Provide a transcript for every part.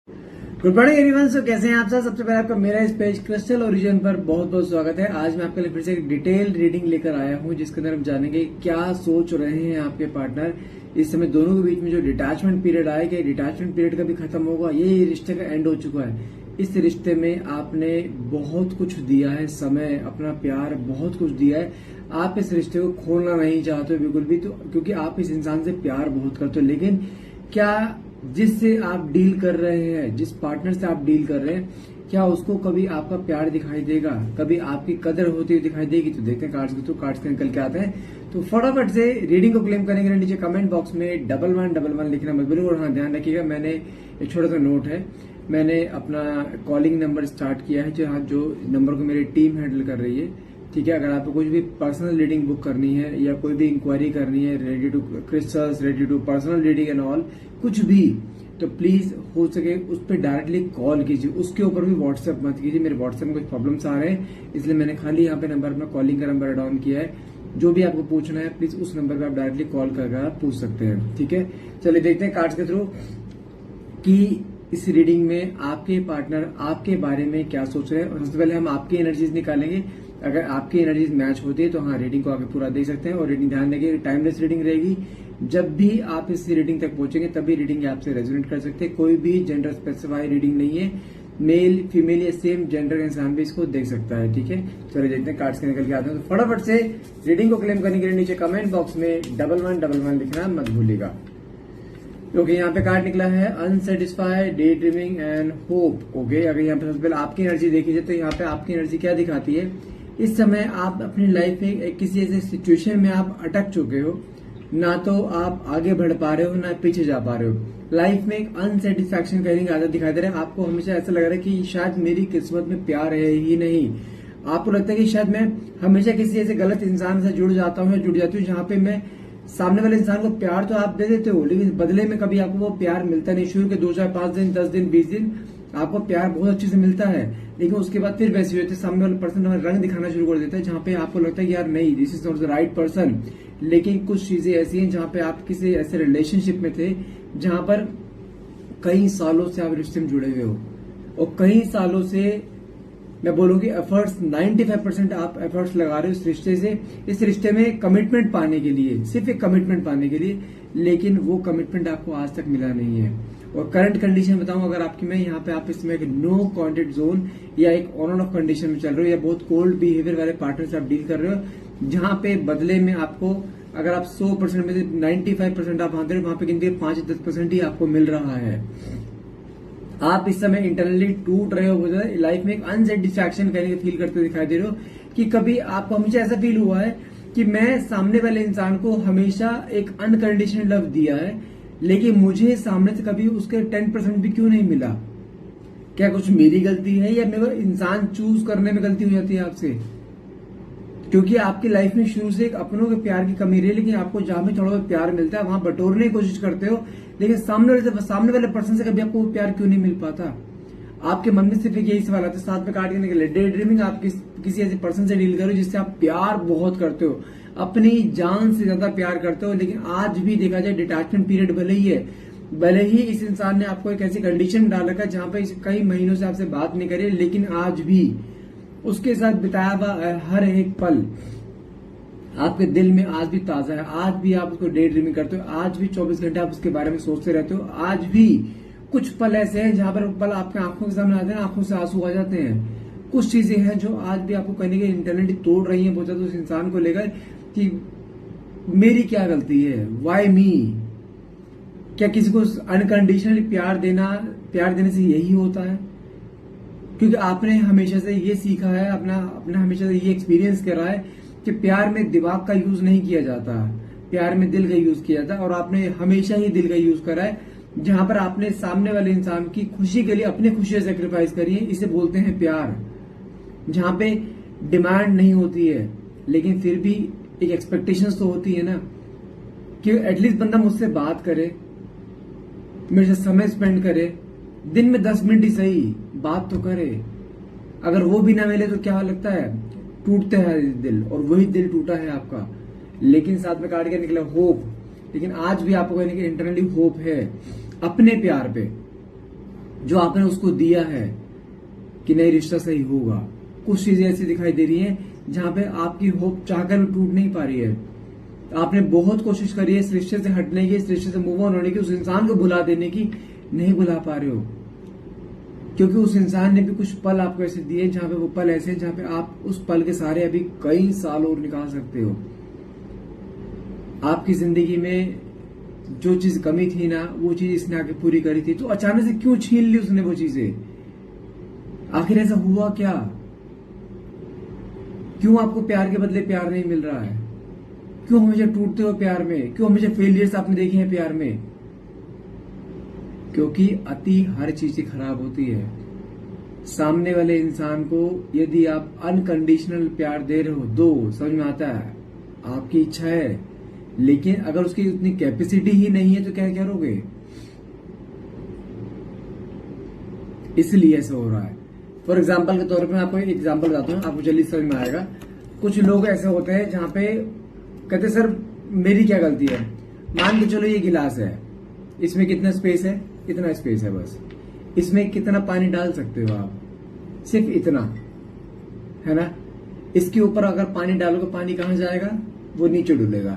Good morning everyone. सो कैसे हैं आप सब? सबसे पहले आपका मेरा इस पेज क्रिस्टल ओरिजिन पर बहुत बहुत स्वागत है। आज मैं आपके लिए फिर से एक डिटेल रीडिंग लेकर आया हूं जिसके अंदर हम जानेंगे क्या सोच रहे हैं आपके पार्टनर इस समय। दोनों के बीच में जो डिटैचमेंट पीरियड आएगा, डिटैचमेंट पीरियड कभी खत्म होगा, ये रिश्ते का एंड हो चुका है। इस रिश्ते में आपने बहुत कुछ दिया है, समय, अपना प्यार, बहुत कुछ दिया है। आप इस रिश्ते को खोलना नहीं चाहते हो बिल्कुल भी, तो क्योंकि आप इस इंसान से प्यार बहुत करते हो। लेकिन क्या जिससे आप डील कर रहे हैं, जिस पार्टनर से आप डील कर रहे हैं, क्या उसको कभी आपका प्यार दिखाई देगा, कभी आपकी कदर होती हुई दिखाई देगी? तो देखते हैं कार्ड्स के थ्रू कार्ड्स निकल के आते हैं। तो फटाफट से रीडिंग को क्लेम करने के लिए नीचे कमेंट बॉक्स में 1111 लिखना मत भूलिएगा। और हाँ, ध्यान रखिएगा, मैंने एक छोटा सा नोट है, मैंने अपना कॉलिंग नंबर स्टार्ट किया है जो नंबर को मेरी टीम हैंडल कर रही है। ठीक है, अगर आपको कुछ भी पर्सनल रीडिंग बुक करनी है या कोई भी इंक्वायरी करनी है ready to crystals, ready to personal reading and all, कुछ भी, तो प्लीज हो सके उस पर डायरेक्टली कॉल कीजिए। उसके ऊपर भी व्हाट्सएप मत कीजिए। मेरे व्हाट्सएप में कुछ प्रॉब्लम्स आ रहे हैं, इसलिए मैंने खाली यहाँ पे नंबर अपना कॉलिंग का नंबर डाउन किया है। जो भी आपको पूछना है प्लीज उस नंबर पे आप डायरेक्टली कॉल करके आप पूछ सकते हैं। ठीक है, चलिए देखते हैं कार्ड्स के थ्रू कि इस रीडिंग में आपके पार्टनर आपके बारे में क्या सोच रहे हैं। और सबसे पहले हम आपकी एनर्जीज निकालेंगे। अगर आपकी एनर्जीज मैच होती है तो हाँ, रीडिंग को आगे पूरा देख सकते हैं। और रीडिंग ध्यान रखिए, टाइमलेस रीडिंग रहेगी। जब भी आप इस रीडिंग तक पहुंचेंगे तभी रीडिंग आपसे रेजोनेट कर सकते हैं। कोई भी जेंडर स्पेसिफाई रीडिंग नहीं है, मेल फीमेल या सेम जेंडर का इंसान भी इसको देख सकता है। ठीक है, चलिए देखते हैं कार्ड्स के निकल के आते हैं। तो फटाफट से रीडिंग को क्लेम करने के लिए नीचे कमेंट बॉक्स में 1111 लिखना मत भूलिएगा। ओके, यहाँ पे कार्ड निकला है unsatisfied, day dreaming and hope. Okay, अगर यहाँ पे सबसे पहले आपकी एनर्जी देखी जाए तो यहाँ पे आपकी एनर्जी क्या दिखाती है? इस समय आप अपनी लाइफ में किसी ऐसे सिचुएशन में आप अटक चुके हो, ना तो आप आगे बढ़ पा रहे हो ना पीछे जा पा रहे हो। लाइफ में एक अनसेटिस्फैक्शन का आदत दिखाई दे रहा है। आपको हमेशा ऐसा लग रहा है कि शायद मेरी किस्मत में प्यार है ही नहीं। आपको लगता है कि शायद मैं हमेशा किसी ऐसे गलत इंसान से जुड़ जाता हूँ या जुड़ जाती हूँ जहाँ पे मैं सामने वाले इंसान को प्यार तो आप दे देते हो लेकिन बदले में कभी आपको वो प्यार मिलता नहीं। शुरू के 2 4 5 दिन, 10 दिन, 20 दिन आपको प्यार बहुत अच्छे से मिलता है, लेकिन उसके बाद फिर वैसे होते सामने वाले पर्सन रंग दिखाना शुरू कर देता है जहाँ पे आपको लगता है यार नहीं, this is not the right person. लेकिन कुछ चीजें ऐसी हैं जहाँ पे आप किसी ऐसे रिलेशनशिप में थे जहां पर कई सालों से आप रिश्ते में जुड़े हुए हो और कई सालों से मैं बोलूंगी एफर्ट्स 95% आप एफर्ट्स लगा रहे हो इस रिश्ते से, इस रिश्ते में कमिटमेंट पाने के लिए, सिर्फ एक कमिटमेंट पाने के लिए, लेकिन वो कमिटमेंट आपको आज तक मिला नहीं है। और करंट कंडीशन बताऊं अगर आपकी, मैं यहाँ पे आप इसमें एक नो कॉन्टेक्ट जोन या एक ऑन एंड ऑफ कंडीशन में चल रहे हो या बहुत कोल्ड बिहेवियर वाले पार्टनर से आप डील कर रहे हो जहां पे बदले में आपको, अगर आप 100% में से 95% आप मानते हो, वहां पे गिनती 5-10% ही आपको मिल रहा है। आप इस समय इंटरनली टूट रहे हो, लाइफ में एक अनसेटिस्फैक्शन फील करते दिखाई दे रहे हो कि कभी आपको हमेशा ऐसा फील हुआ है कि मैं सामने वाले इंसान को हमेशा एक अनकंडीशनल लव दिया है लेकिन मुझे सामने से कभी उसके 10% भी क्यों नहीं मिला। क्या कुछ मेरी गलती है या मेरे इंसान चूज करने में गलती हो जाती है आपसे? क्योंकि आपकी लाइफ में शुरू से एक अपनों के प्यार की कमी रही, लेकिन आपको जहां भी थोड़ा बहुत प्यार मिलता है वहां बटोरने की कोशिश करते हो, लेकिन सामने वाले पर्सन से कभी आपको वो प्यार क्यों नहीं मिल पाता? आपके मन में सिर्फ यही सवाल आता है। साथ में कार्ड के निकले डे ड्रीमिंग, आप किसी ऐसे पर्सन से डील करो जिससे आप प्यार बहुत करते हो, अपनी जान से ज्यादा प्यार करते हो, लेकिन आज भी देखा जाए डिटैचमेंट पीरियड भले ही है, भले ही इस इंसान ने आपको एक ऐसी कंडीशन डाल रखा है जहां पे कई महीनों से आपसे बात नहीं करी, लेकिन आज भी उसके साथ बिताया हुआ हर एक पल आपके दिल में आज भी ताजा है। आज भी आप उसको डे ड्रीमिंग करते हो, आज भी 24 घंटे आप उसके बारे में सोचते रहते हो। आज भी कुछ पल ऐसे हैं जहां पर पल आपके आंखों के सामने आते हैं, आंखों से आंसू आ जाते हैं। कुछ चीजें हैं जो आज भी आपको कहीं ना कहीं इंटरनेट तोड़ रही है बहुत ज्यादा उस इंसान को लेकर कि मेरी क्या गलती है, वाई मी। क्या किसी को अनकंडीशनली प्यार देने से यही होता है? क्योंकि आपने हमेशा से ये सीखा है, अपना हमेशा से ये एक्सपीरियंस करा है कि प्यार में दिमाग का यूज नहीं किया जाता, प्यार में दिल का यूज किया जाता है। और आपने हमेशा ही दिल का यूज करा है जहां पर आपने सामने वाले इंसान की खुशी के लिए अपनी खुशी सेक्रीफाइस करी है। इसे बोलते हैं प्यार, जहां पे डिमांड नहीं होती है लेकिन फिर भी एक एक्सपेक्टेशंस तो होती है ना कि एटलीस्ट बंदा मुझसे बात करे, मेरे से समय स्पेंड करे, दिन में 10 मिनट ही सही बात तो करे। अगर वो भी ना मिले तो क्या लगता है, टूटते हैं दिल, और वही दिल टूटा है आपका। लेकिन साथ में कार्ड क्या निकला, होप। लेकिन आज भी आपको कहने की इंटरनली होप है अपने प्यार पे। जो आपने उसको दिया है कि नहीं रिश्ता सही होगा, कुछ चीजें ऐसी दिखाई दे रही हैं जहां पे आपकी होप चाहकर भी टूट नहीं पा रही है। आपने बहुत कोशिश करी है इस रिश्ते से हटने की, इस रिश्ते से मूव ऑन होने की, उस इंसान को भुला देने की, नहीं भुला पा रहे हो क्योंकि उस इंसान ने भी कुछ पल आपको ऐसे दिए जहां पे वो पल ऐसे हैं जहां पे आप उस पल के सारे अभी कई साल और निकाल सकते हो। आपकी जिंदगी में जो चीज कमी थी ना, वो चीज इसने आके पूरी करी थी, तो अचानक से क्यों छीन ली उसने वो चीजें? आखिर ऐसा हुआ क्या? क्यों आपको प्यार के बदले प्यार नहीं मिल रहा है? क्यों हमेशा टूटते हो प्यार में? क्यों हमेशा फेलियर्स आपने देखे हैं प्यार में? क्योंकि अति हर चीज से खराब होती है। सामने वाले इंसान को यदि आप अनकंडीशनल प्यार दे रहे हो, दो, समझ में आता है, आपकी इच्छा है, लेकिन अगर उसकी उतनी कैपेसिटी ही नहीं है तो क्या करोगे? इसलिए ऐसा हो रहा है। फॉर एग्जाम्पल के तौर पर मैं आपको एक एग्जाम्पल बताता हूँ, आपको जल्दी समझ में आएगा। कुछ लोग ऐसे होते हैं जहां पे कहते सर मेरी क्या गलती है? मान के चलो ये गिलास है, इसमें कितना स्पेस है? इतना स्पेस है बस। इसमें कितना पानी डाल सकते हो आप? सिर्फ इतना, है ना? इसके ऊपर अगर पानी डालोगे, पानी कहां जाएगा? वो नीचे डुलेगा।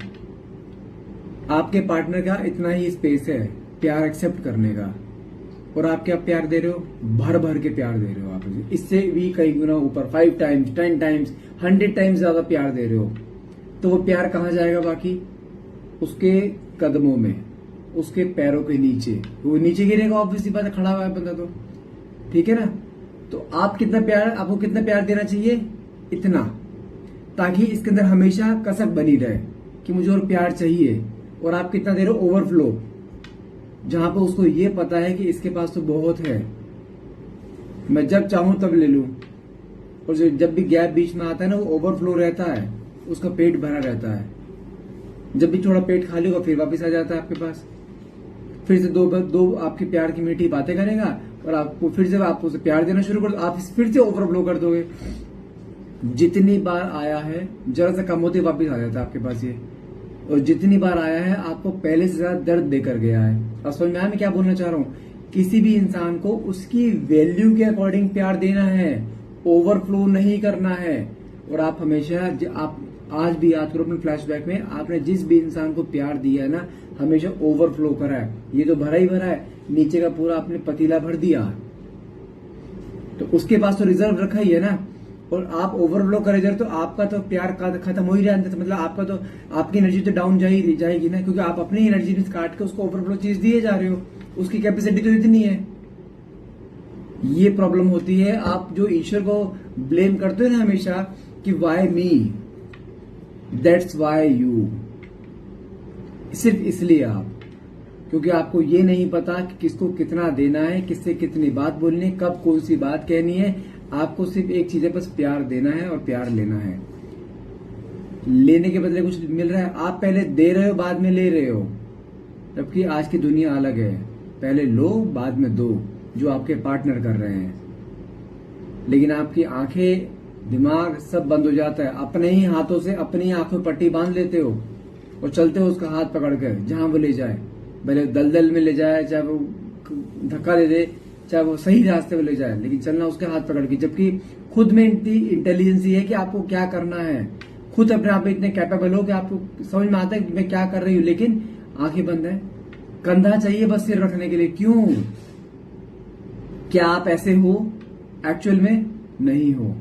आपके पार्टनर का इतना ही स्पेस है प्यार एक्सेप्ट करने का, और आप क्या प्यार दे रहे हो? भर भर के प्यार दे रहे हो आप, इससे भी कई गुना ऊपर, 5 टाइम्स, 10 टाइम्स, 100 टाइम्स ज्यादा प्यार दे रहे हो। तो वो प्यार कहां जाएगा? बाकी उसके कदमों में, उसके पैरों के नीचे। वो नीचे गिरेगा, ऑब्वियसली बात है, खड़ा हुआ है बंदा तो, ठीक है ना? तो आप कितना प्यार, आपको कितना प्यार देना चाहिए? इतना, ताकि इसके अंदर हमेशा कसक बनी रहे कि मुझे और प्यार चाहिए। और आप कितना दे रहे हो? ओवरफ्लो, जहां पे उसको ये पता है कि इसके पास तो बहुत है, मैं जब चाहूं तब ले लूं। और जब भी गैप बीच में आता है ना, वो ओवरफ्लो रहता है, उसका पेट भरा रहता है। जब भी थोड़ा पेट खाली होगा फिर वापस आ जाता है आपके पास, फिर से दो आपकी प्यार की मीठी बातें करेगा, और आपको फिर से आपको उसे प्यार देना शुरू कर दो, आप फिर से ओवरफ्लो कर दोगे। जितनी बार आया है, जरा सा कम होते वापस आ जाता है आपके पास ये, और जितनी बार आया है आपको पहले से ज्यादा दर्द देकर गया है। अब समझ में आया मैं क्या बोलना चाह रहा हूँ? किसी भी इंसान को उसकी वैल्यू के अकॉर्डिंग प्यार देना है, ओवरफ्लो नहीं करना है। और आप हमेशा, आप आज भी याद करो अपने फ्लैशबैक में, आपने जिस भी इंसान को प्यार दिया है ना, हमेशा ओवरफ्लो करा है। ये तो भरा ही भरा है, नीचे का पूरा आपने पतीला भर दिया, तो उसके पास तो रिजर्व रखा ही है ना। और आप ओवरफ्लो करे जा रहे तो आपका तो प्यार खत्म हो ही रहा है, तो मतलब आपका तो, आपकी एनर्जी तो डाउन जाएगी ना, क्योंकि आप अपनी एनर्जी काट के उसको ओवरफ्लो चीज दिए जा रहे हो। उसकी कैपेसिटी तो इतनी है। ये प्रॉब्लम होती है। आप जो ईश्वर को ब्लेम करते हो ना हमेशा कि why me, that's why you, सिर्फ इसलिए आप, क्योंकि आपको ये नहीं पता कि किसको कितना देना है, किससे कितनी बात बोलनी है, कब कौन सी बात कहनी है। आपको सिर्फ एक चीज है, बस प्यार देना है और प्यार लेना है। लेने के बदले कुछ मिल रहा है? आप पहले दे रहे हो, बाद में ले रहे हो, जबकि आज की दुनिया अलग है। पहले लो, बाद में दो, जो आपके पार्टनर कर रहे हैं। लेकिन आपकी आंखें, दिमाग सब बंद हो जाता है। अपने ही हाथों से अपनी आंखों में पट्टी बांध लेते हो और चलते हो उसका हाथ पकड़कर, जहां वो ले जाए, भले दलदल में ले जाए, चाहे वो धक्का दे दे, चाहे वो सही रास्ते में ले जाए, लेकिन चलना उसके हाथ पकड़ के। जबकि खुद में इतनी इंटेलिजेंस है कि आपको क्या करना है, खुद अपने आप में इतने कैपेबल हो कि आपको समझ में आता है कि मैं क्या कर रही हूं, लेकिन आंखें बंद है। कंधा चाहिए बस सिर रखने के लिए। क्यों? क्या आप ऐसे हो? एक्चुअल में नहीं हो।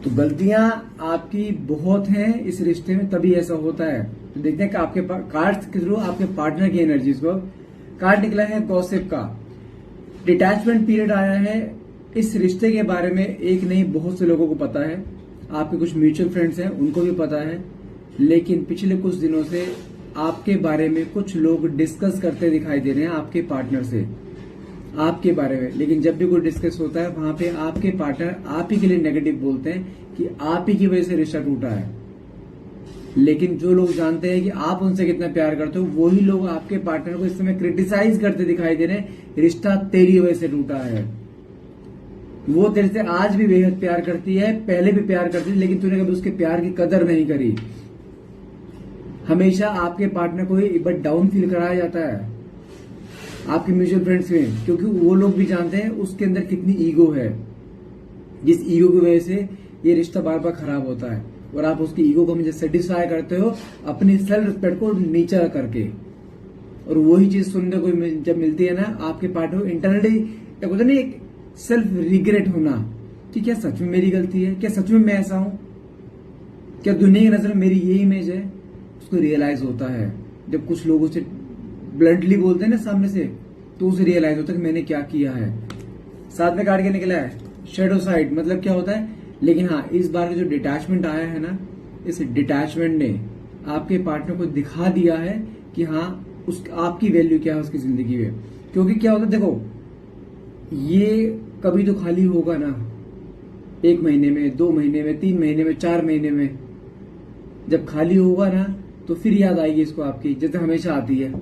तो गलतियां आपकी बहुत हैं इस रिश्ते में, तभी ऐसा होता है। तो देखते हैं कि आपके कार्ड्स के थ्रू आपके पार्टनर की एनर्जीज को, कार्ड निकला है गॉसिप का। डिटैचमेंट पीरियड आया है। इस रिश्ते के बारे में एक नहीं बहुत से लोगों को पता है, आपके कुछ म्यूचुअल फ्रेंड्स हैं उनको भी पता है, लेकिन पिछले कुछ दिनों से आपके बारे में कुछ लोग डिस्कस करते दिखाई दे रहे हैं आपके पार्टनर से, आपके बारे में। लेकिन जब भी कोई डिस्कस होता है वहां पे आपके पार्टनर आप ही के लिए नेगेटिव बोलते हैं कि आप ही की वजह से रिश्ता टूटा है। लेकिन जो लोग जानते हैं कि आप उनसे कितना प्यार करते हो, वही लोग आपके पार्टनर को इस समय क्रिटिसाइज करते दिखाई दे रहे हैं, रिश्ता तेरी वजह से टूटा है। वो तेरे से आज भी बेहद प्यार करती है, पहले भी प्यार करती थी, लेकिन तूने कभी उसके प्यार की कदर नहीं करी। हमेशा आपके पार्टनर को एक बार डाउन फील कराया जाता है। आपके म्यूचुअल फ्रेंड्स में, क्योंकि वो लोग भी जानते हैं उसके अंदर कितनी ईगो है, जिस ईगो की वजह से ये रिश्ता बार बार खराब होता है। और आप उसकी ईगो को हमेशा सेटिस्फाई करते हो अपनी सेल्फ रिस्पेक्ट को नीचा करके। और वही चीज सुनने को जब मिलती है ना आपके पार्टनर, इंटरनली एक होता नहीं, एक सेल्फ रिग्रेट होना कि क्या सच में मेरी गलती है, क्या सच में मैं ऐसा हूं, क्या दुनिया की नजर में मेरी ये इमेज है। उसको रियलाइज होता है जब कुछ लोग उसे ब्लंटली बोलते हैं ना सामने से, तो उसे रियलाइज होता है कि मैंने क्या किया है। साथ में काट के निकला है शेडो साइड, मतलब क्या होता है। लेकिन हाँ, इस बार का जो डिटैचमेंट आया है ना, इस डिटैचमेंट ने आपके पार्टनर को दिखा दिया है कि हाँ आपकी वैल्यू क्या है उसकी जिंदगी में। क्योंकि क्या होता है, देखो ये कभी तो खाली होगा ना, 1 महीने में, 2 महीने में, 3 महीने में, 4 महीने में। जब खाली होगा ना तो फिर याद आएगी इसको आपकी, जैसे हमेशा आती है,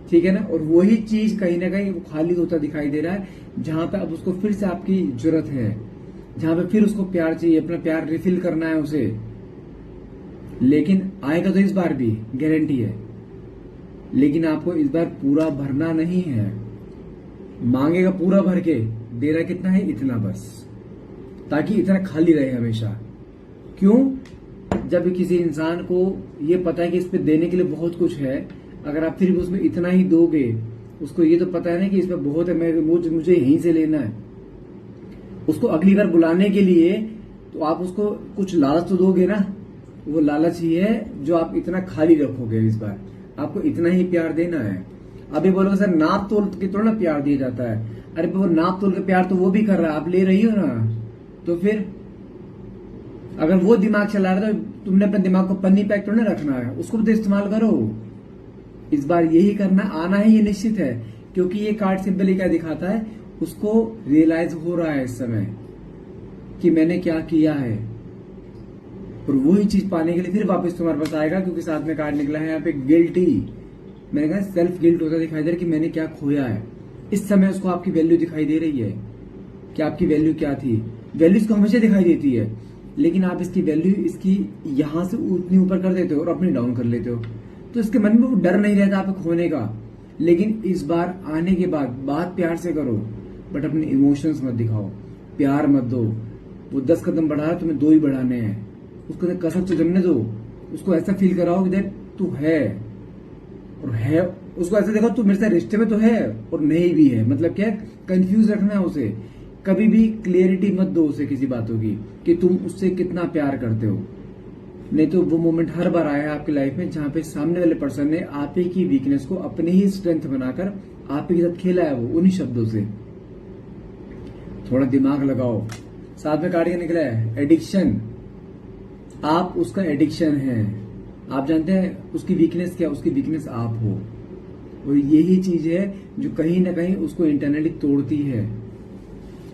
ठीक है ना। और वही चीज कहीं ना कहीं वो खाली होता दिखाई दे रहा है, जहां पे अब उसको फिर से आपकी जरूरत है, जहां पे फिर उसको प्यार चाहिए, अपना प्यार रिफिल करना है उसे। लेकिन आएगा तो इस बार भी, गारंटी है। लेकिन आपको इस बार पूरा भरना नहीं है, मांगेगा पूरा भर के, दे रहा कितना है इतना बस, ताकि इतना खाली रहे हमेशा। क्यों? जब किसी इंसान को ये पता है कि इस पे देने के लिए बहुत कुछ है, अगर आप फिर भी उसमें इतना ही दोगे, उसको ये तो पता है ना कि इस पे बहुत है, मुझे यहीं से लेना है। उसको अगली बार बुलाने के लिए तो आप उसको कुछ लालच तो दोगे ना। वो लालच ही है जो आप इतना खाली रखोगे। इस बार आपको इतना ही प्यार देना है। अभी बोलोगे सर नाप तोल के थोड़ा ना प्यार दिया जाता है। अरे वो नाप तोल के प्यार तो वो भी कर रहा है, आप ले रही हो ना। तो फिर अगर वो दिमाग चला रहा है तो तुमने अपने दिमाग को पन्नी पैक तो नहीं रखना है, उसको भी तो इस्तेमाल करो। इस बार यही करना आना है, ये निश्चित है। क्योंकि ये कार्ड सिंपली क्या दिखाता है, उसको रियलाइज हो रहा है इस समय कि मैंने क्या किया है। और वही चीज पाने के लिए फिर वापस तुम्हारे पास आएगा, क्योंकि साथ में कार्ड निकला है यहाँ पे गिल्टी। मैंने कहा सेल्फ गिल्ट होता दिखाई दे रहा है कि मैंने क्या खोया है। इस समय उसको आपकी वैल्यू दिखाई दे रही है कि आपकी वैल्यू क्या थी। वैल्यू इसको हमेशा दिखाई देती है, लेकिन आप इसकी वैल्यू इसकी यहां से उतनी ऊपर कर देते हो और अपनी डाउन कर लेते हो। तो इसके मन में वो डर नहीं रहता आपको खोने का। लेकिन इस बार आने के बाद बात प्यार से करो, बट अपने इमोशंस मत दिखाओ, प्यार मत दो। वो 10 कदम बढ़ा है, तुम्हें 2 ही बढ़ाने हैं। उसको कसक तो जमने दो, उसको ऐसा फील कराओ कि देख तू है, और है उसको ऐसा देखो तू मेरे साथ रिश्ते में तो है और नहीं भी है। मतलब क्या, कंफ्यूज रखना है उसे। कभी भी क्लियरिटी मत दो उसे किसी बातों की कि तुम उससे कितना प्यार करते हो। नहीं तो वो मोमेंट हर बार आया है आपकी लाइफ में जहां पे सामने वाले पर्सन ने आप ही की वीकनेस को अपनी ही स्ट्रेंथ बनाकर आप ही के साथ खेला है, वो उन्हीं शब्दों से। थोड़ा दिमाग लगाओ। साथ में कार्ड निकला है एडिक्शन। आप उसका एडिक्शन है। आप जानते हैं उसकी वीकनेस क्या, उसकी वीकनेस आप हो। और यही चीज है जो कहीं ना कहीं उसको इंटरनली तोड़ती है।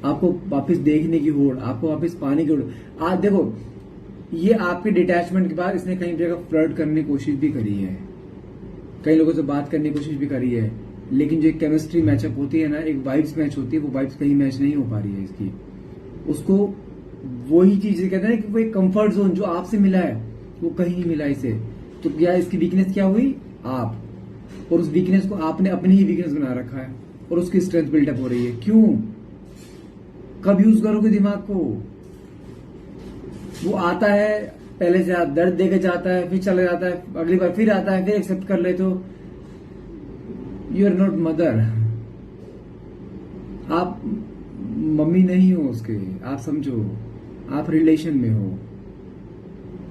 आपको वापस देखने की होड़, आपको वापस पाने की होड़। आज देखो, ये आपके डिटैचमेंट के बाद इसने कई जगह फ्लर्ट करने की कोशिश भी करी है, कई लोगों से बात करने की कोशिश भी करी है। लेकिन जो एक केमिस्ट्री मैचअप होती है ना, एक वाइब्स मैच होती है, वो वाइब्स कहीं मैच नहीं हो पा रही है इसकी। उसको वही चीज कहते हैं कि वो एक कंफर्ट जोन जो आपसे मिला है वो कहीं नहीं मिला इसे। तो क्या इसकी वीकनेस क्या हुई, आप। और उस वीकनेस को आपने अपनी ही वीकनेस बना रखा है और उसकी स्ट्रेंथ बिल्डअप हो रही है। क्यों? कब यूज करोगे दिमाग को? वो आता है, पहले से दर्द देके जाता है, फिर चला जाता है, अगली बार फिर आता है, फिर एक्सेप्ट कर लेते हो। You are not mother. आप मम्मी नहीं हो उसके, आप समझो। आप रिलेशन में हो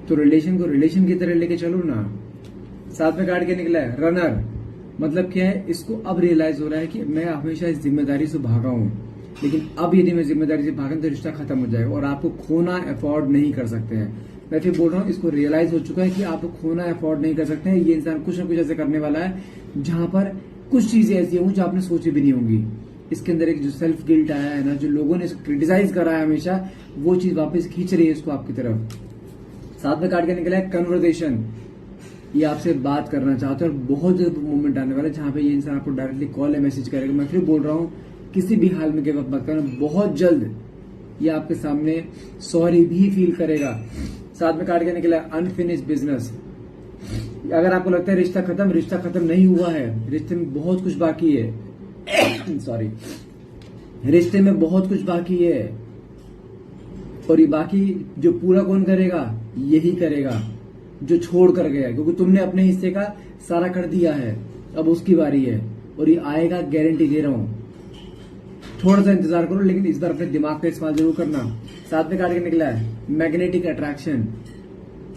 तो रिलेशन को रिलेशन की तरह लेके चलो ना। साथ में कार्ड के निकला है रनर। मतलब क्या है, इसको अब रियलाइज हो रहा है कि मैं हमेशा इस जिम्मेदारी से भागा हूं, लेकिन अब यदि मैं जिम्मेदारी से भागूं तो रिश्ता खत्म हो जाएगा और आपको खोना अफोर्ड नहीं कर सकते हैं। मैं फिर बोल रहा हूं, इसको रियलाइज हो चुका है कि आप खोना अफोर्ड नहीं कर सकते हैं। ये इंसान कुछ ना कुछ ऐसे करने वाला है जहां पर कुछ चीजें ऐसी होंगी जो आपने सोची भी नहीं होंगी। इसके अंदर एक जो सेल्फ गिल्ट आया है ना, जो लोगों ने इसको क्रिटिसाइज करा है हमेशा, वो चीज वापस खींच रही है इसको आपकी तरफ। साथ में काट के निकला है कन्वर्सेशन। ये आपसे बात करना चाहते हैं और बहुत जल्द मोमेंट आने वाला है जहां पे ये इंसान आपको डायरेक्टली कॉल या मैसेज करेगा। मैं फिर बोल रहा हूं, किसी भी हाल में गिव अप मत करना। बहुत जल्द ये आपके सामने सॉरी भी फील करेगा। साथ में काट के निकला है अनफिनिश्ड बिजनेस। अगर आपको लगता है रिश्ता खत्म नहीं हुआ है, रिश्ते में बहुत कुछ बाकी है, सॉरी, रिश्ते में बहुत कुछ बाकी है, और ये बाकी जो पूरा कौन करेगा? यही करेगा जो छोड़ कर गया, क्योंकि तुमने अपने हिस्से का सारा कर दिया है, अब उसकी बारी है, और ये आएगा, गारंटी दे रहा हूं। थोड़ा सा इंतजार करो, लेकिन इस बार अपने दिमाग का इस्तेमाल जरूर करना। साथ में काट के निकला है मैग्नेटिक अट्रैक्शन,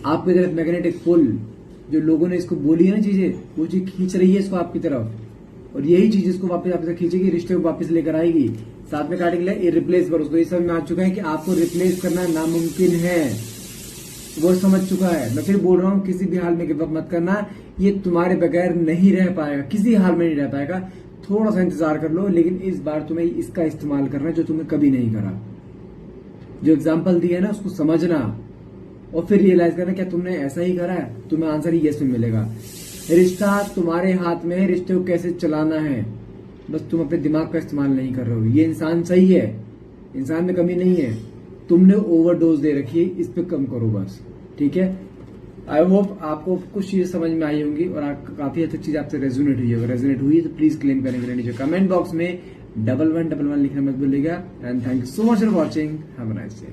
आपकी तरफ मैग्नेटिक पुल। जो लोगों ने इसको बोली है ना चीजें, वो चीज खींच रही है इसको आपकी तरफ, और यही चीज इसको वापस आपकी तरफ खींचेगी, रिश्ते को वापस लेकर आएगी। साथ में काट के निकला इरिप्लेसेबल, उसको ये समझ में आ चुका है कि आपको रिप्लेस करना नामुमकिन है, वो समझ चुका है। मैं फिर बोल रहा हूं, किसी भी हाल में गिव अप मत करना, ये तुम्हारे बगैर नहीं रह पाएगा, किसी हाल में नहीं रह पाएगा। थोड़ा सा इंतजार कर लो, लेकिन इस बार तुम्हें इसका इस्तेमाल करना है जो तुमने कभी नहीं करा। जो एग्जाम्पल दिया है ना, उसको समझना और फिर रियलाइज करना क्या तुमने ऐसा ही करा है, तुम्हें आंसर ही यस में मिलेगा। रिश्ता तुम्हारे हाथ में है, रिश्ते को कैसे चलाना है, बस तुम अपने दिमाग का इस्तेमाल नहीं कर रहे हो। ये इंसान सही है, इंसान में कमी नहीं है, तुमने ओवरडोज दे रखी है, इस पे कम करो बस, ठीक है। आई होप आपको कुछ चीजें समझ में आई होंगी और काफी हद तक चीज आपसे रेजोनेट हुई है। अगर रेजोनेट हुई है तो प्लीज क्लेम करने के लिए नीचे कमेंट बॉक्स में 1111 लिखना मत भूलिएगा। And thank you so much for watching, have a nice day.